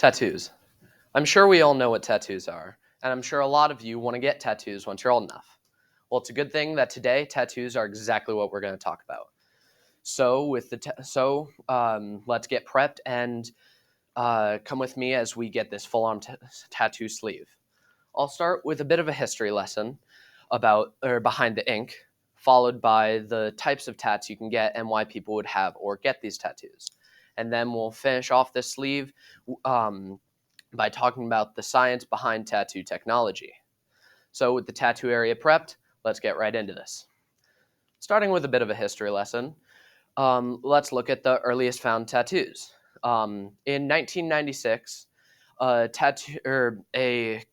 Tattoos. I'm sure we all know what tattoos are, and I'm sure a lot of you want to get tattoos once you're old enough. Well, it's a good thing that today tattoos are exactly what we're going to talk about. Let's get prepped and come with me as we get this full-on tattoo sleeve. I'll start with a bit of a history lesson about or behind the ink, followed by the types of tats you can get and why people would have or get these tattoos. And then we'll finish off this sleeve by talking about the science behind tattoo technology. So with the tattoo area prepped, let's get right into this. Starting with a bit of a history lesson, let's look at the earliest found tattoos. In 1996, a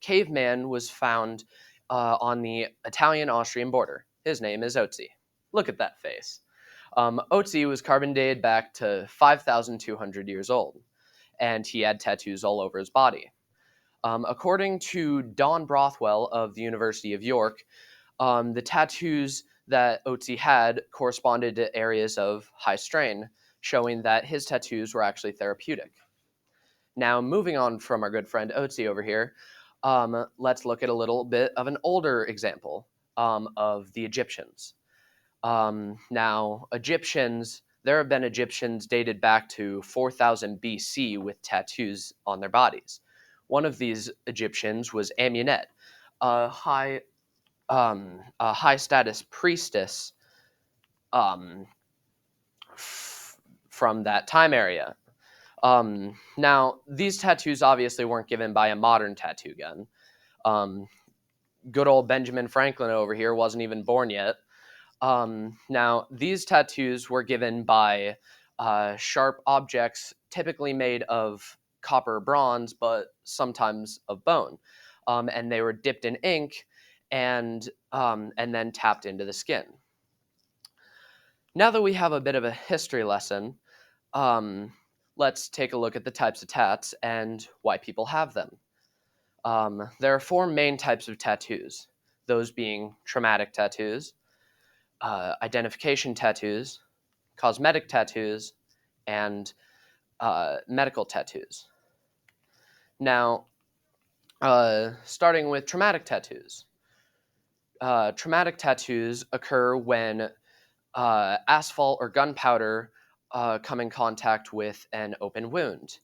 caveman was found on the Italian-Austrian border. His name is Otzi. Look at that face. Otzi was carbon dated back to 5,200 years old, and he had tattoos all over his body. According to Don Brothwell of the University of York, the tattoos that Otzi had corresponded to areas of high strain, showing that his tattoos were actually therapeutic. Now, moving on from our good friend Otzi over here, let's look at a little bit of an older example of the Egyptians. There have been Egyptians dated back to 4000 BC with tattoos on their bodies. One of these Egyptians was Amunet, a high status priestess um, from that time area. Now, these tattoos obviously weren't given by a modern tattoo gun. Good old Benjamin Franklin over here wasn't even born yet. Now, these tattoos were given by sharp objects, typically made of copper or bronze, but sometimes of bone. And they were dipped in ink and then tapped into the skin. Now that we have a bit of a history lesson, let's take a look at the types of tats and why people have them. There are four main types of tattoos, those being traumatic tattoos, identification tattoos, cosmetic tattoos, and medical tattoos. Now, starting with traumatic tattoos. Traumatic tattoos occur when asphalt or gunpowder come in contact with an open wound.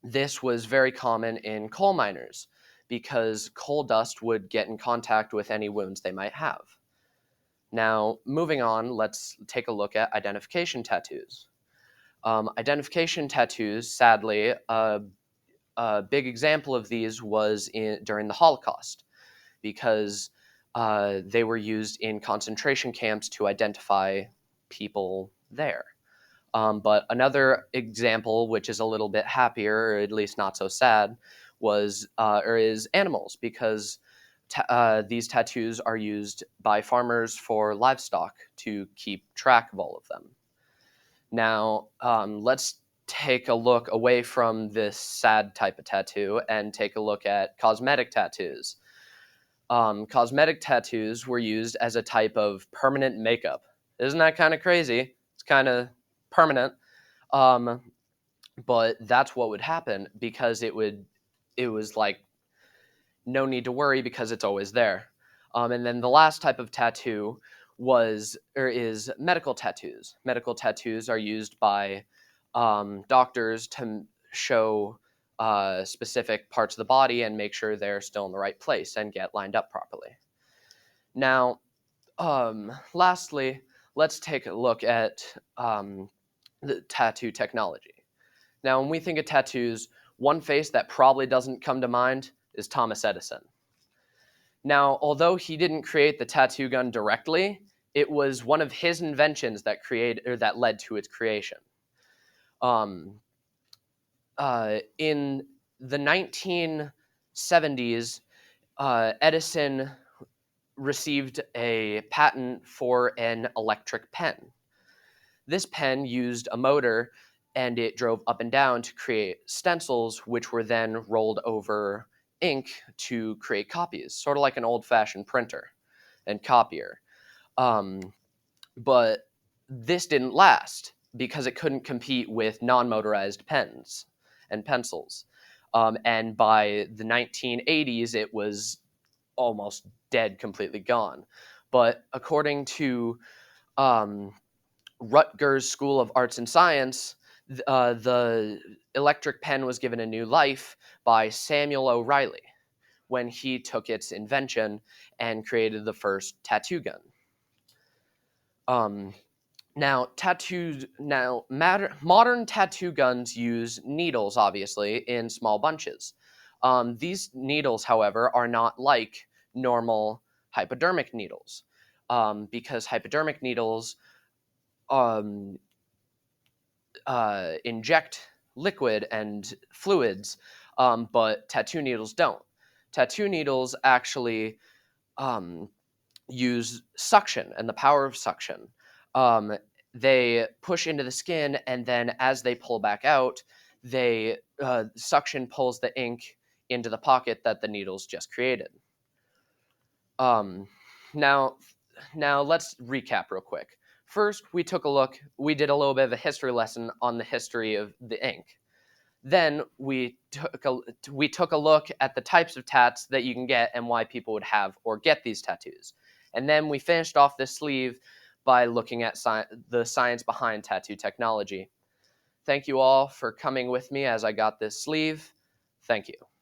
This was very common in coal miners because coal dust would get in contact with any wounds they might have. Now, moving on, let's take a look at identification tattoos. Identification tattoos, sadly, a big example of these was during the Holocaust because they were used in concentration camps to identify people there. But another example, which is a little bit happier, or at least not so sad, is animals, because these tattoos are used by farmers for livestock to keep track of all of them. Now, let's take a look away from this sad type of tattoo and take a look at cosmetic tattoos. Cosmetic tattoos were used as a type of permanent makeup. Isn't that kind of crazy? It's kind of permanent. But that's what would happen because it was like no need to worry because it's always there. And then the last type of tattoo is medical tattoos. Medical tattoos are used by doctors to show specific parts of the body and make sure they're still in the right place and get lined up properly. Now, lastly, let's take a look at the tattoo technology. Now, when we think of tattoos, one face that probably doesn't come to mind is Thomas Edison. Now, although he didn't create the tattoo gun directly, it was one of his inventions that led to its creation. In the 1970s, Edison received a patent for an electric pen. This pen used a motor and it drove up and down to create stencils, which were then rolled over ink to create copies, sort of like an old-fashioned printer and copier. But this didn't last because it couldn't compete with non-motorized pens. and pencils. And by the 1980s, it was almost dead, completely gone. But according to Rutgers School of Arts and Science, the electric pen was given a new life by Samuel O'Reilly when he took its invention and created the first tattoo gun. Um, modern tattoo guns use needles, obviously, in small bunches. These needles, however, are not like normal hypodermic needles, because hypodermic needles um, inject liquid and fluids, but tattoo needles don't. Tattoo needles actually um, use suction and the power of suction. Um, they push into the skin, and then as they pull back out, they suction pulls the ink into the pocket that the needles just created. Um, now, now let's recap real quick. First, we did a little bit of a history lesson on the history of the ink. Then we took a look at the types of tats that you can get and why people would have or get these tattoos. And then we finished off this sleeve by looking at the science behind tattoo technology. Thank you all for coming with me as I got this sleeve. Thank you.